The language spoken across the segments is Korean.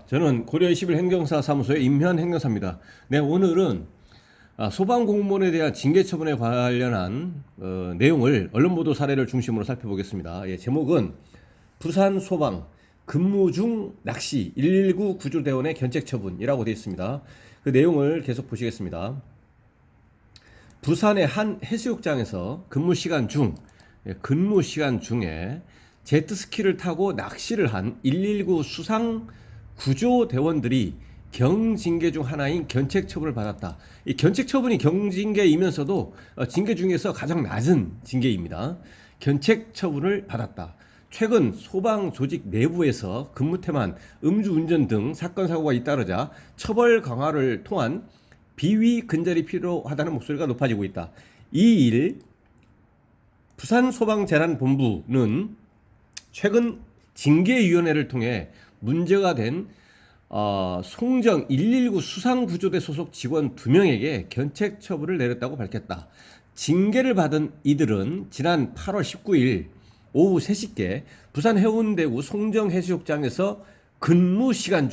저는 고려 21 행정사 사무소의 임현 행정사입니다. 네, 오늘은 소방 공무원에 대한 징계 처분에 관련한 내용을 언론 보도 사례를 중심으로 살펴보겠습니다. 예, 제목은 부산 소방 근무 중 낚시 119 구조대원의 견책 처분이라고 되어 있습니다. 그 내용을 계속 보시겠습니다. 부산의 한 해수욕장에서 근무 시간 중에 제트스키를 타고 낚시를 한 119 수상 구조대원들이 경징계 중 하나인 견책 처분을 받았다. 이 견책 처분이 경징계이면서도 징계 중에서 가장 낮은 징계입니다. 견책 처분을 받았다. 최근 소방 조직 내부에서 근무태만 음주운전 등 사건 사고가 잇따르자 처벌 강화를 통한 비위 근절이 필요하다는 목소리가 높아지고 있다. 이 일 부산소방재난본부는 최근 징계위원회를 통해 문제가 된 송정 119 수상구조대 소속 직원 2명에게 견책 처분을 내렸다고 밝혔다. 징계를 받은 이들은 지난 8월 19일 오후 3시께 부산 해운대구 송정 해수욕장에서 근무 시간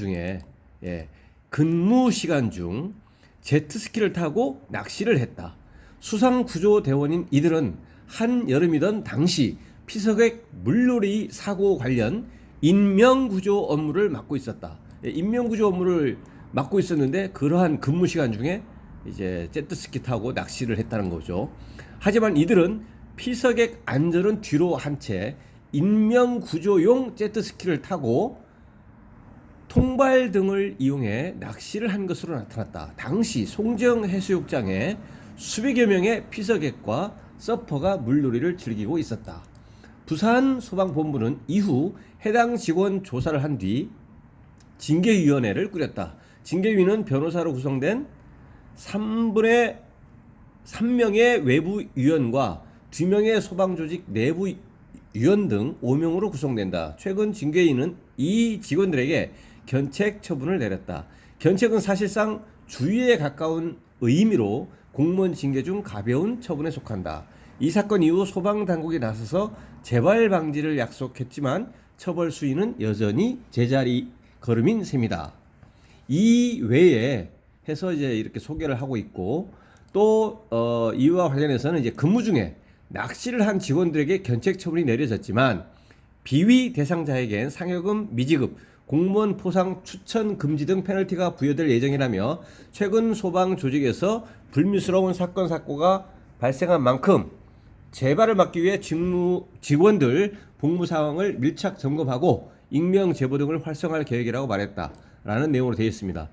중 제트스키를 타고 낚시를 했다. 수상구조대원인 이들은 한여름이던 당시 피서객 물놀이 사고 관련 인명구조 업무를 맡고 있었다. 인명구조 업무를 맡고 있었는데 그러한 근무 시간 중에 이제 제트스키 타고 낚시를 했다는 거죠. 하지만 이들은 피서객 안전은 뒤로 한 채 인명구조용 제트스키를 타고 통발 등을 이용해 낚시를 한 것으로 나타났다. 당시 송정 해수욕장에 수백여 명의 피서객과 서퍼가 물놀이를 즐기고 있었다. 부산 소방본부는 이후 해당 직원 조사를 한 뒤 징계위원회를 꾸렸다. 징계위는 변호사로 구성된 3분의 3명의 외부위원과 2명의 소방조직 내부위원 등 5명으로 구성된다. 최근 징계위는 이 직원들에게 견책 처분을 내렸다. 견책은 사실상 주의에 가까운 의미로 공무원 징계 중 가벼운 처분에 속한다. 이 사건 이후 소방당국이 나서서 재발 방지를 약속했지만 처벌 수위는 여전히 제자리 걸음인 셈이다. 이 외에 해서 이제 이렇게 소개를 하고 있고 또 이와 관련해서는 이제 근무 중에 낚시를 한 직원들에게 견책 처분이 내려졌지만 비위 대상자에겐 상여금 미지급, 공무원 포상 추천 금지 등 페널티가 부여될 예정이라며 최근 소방 조직에서 불미스러운 사건 사고가 발생한 만큼 재발을 막기 위해 직원들 복무 상황을 밀착 점검하고 익명 제보 등을 활성화할 계획이라고 말했다라는 내용으로 되어 있습니다.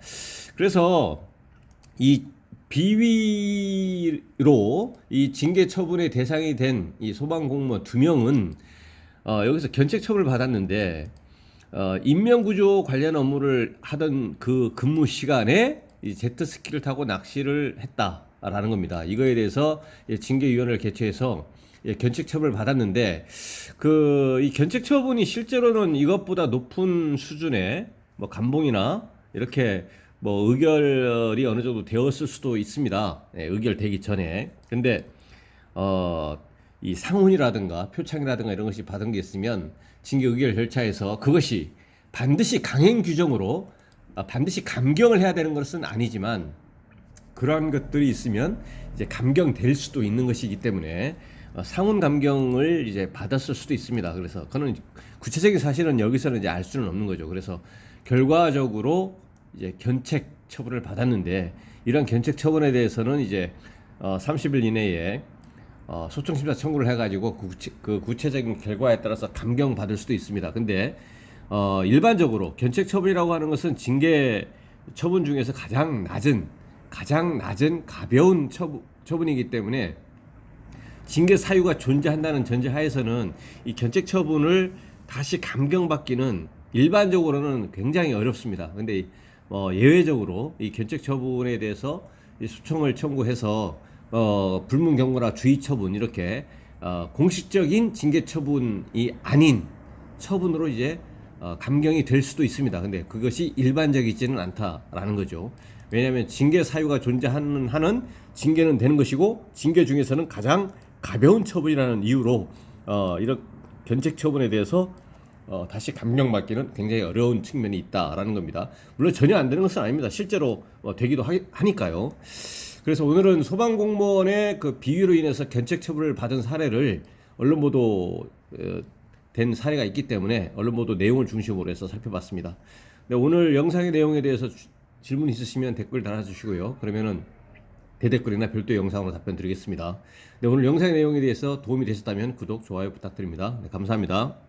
그래서 이 비위로 이 징계 처분의 대상이 된 이 소방 공무원 2명은 여기서 견책 처분을 받았는데 인명구조 관련 업무를 하던 그 근무 시간에 이 제트스키를 타고 낚시를 했다라는 겁니다. 이거에 대해서 징계위원회를 개최해서 견책 처분을 받았는데 이 견책 처분이 실제로는 이것보다 높은 수준의 뭐 감봉이나 이렇게 뭐 의결이 어느 정도 되었을 수도 있습니다. 의결되기 전에. 근데 이 상훈이라든가 표창이라든가 이런 것이 받은 게 있으면 징계 의결 절차에서 그것이 반드시 강행 규정으로 반드시 감경을 해야 되는 것은 아니지만 그러한 것들이 있으면 이제 감경될 수도 있는 것이기 때문에 상훈 감경을 이제 받았을 수도 있습니다. 그래서 그는 구체적인 사실은 여기서는 이제 알 수는 없는 거죠. 그래서 결과적으로 이제 견책 처분을 받았는데 이런 견책 처분에 대해서는 이제 30일 이내에 소청 심사 청구를 해가지고 그 구체적인 결과에 따라서 감경 받을 수도 있습니다. 근데 일반적으로 견책 처분이라고 하는 것은 징계 처분 중에서 가장 낮은 가벼운 처분이기 때문에 징계 사유가 존재한다는 전제하에서는 이 견책 처분을 다시 감경받기는 일반적으로는 굉장히 어렵습니다. 근데 예외적으로 이 견책 처분에 대해서 소청을 청구해서 불문 경고나 주의 처분 이렇게 공식적인 징계 처분이 아닌 처분으로 이제 감경이 될 수도 있습니다. 근데 그것이 일반적이지는 않다라는 거죠. 왜냐하면 징계 사유가 존재하는 한은 징계는 되는 것이고 징계 중에서는 가장 가벼운 처분이라는 이유로 이런 견책 처분에 대해서 다시 감경받기는 굉장히 어려운 측면이 있다라는 겁니다. 물론 전혀 안 되는 것은 아닙니다. 실제로 되기도 하니까요. 그래서 오늘은 소방공무원의 그 비위로 인해서 견책 처분을 받은 사례를 언론 보도 된 사례가 있기 때문에 언론 보도 내용을 중심으로 해서 살펴봤습니다. 네, 오늘 영상의 내용에 대해서 질문 있으시면 댓글 달아주시고요. 그러면은 대댓글이나 별도 영상으로 답변 드리겠습니다. 네, 오늘 영상의 내용에 대해서 도움이 되셨다면 구독, 좋아요 부탁드립니다. 네, 감사합니다.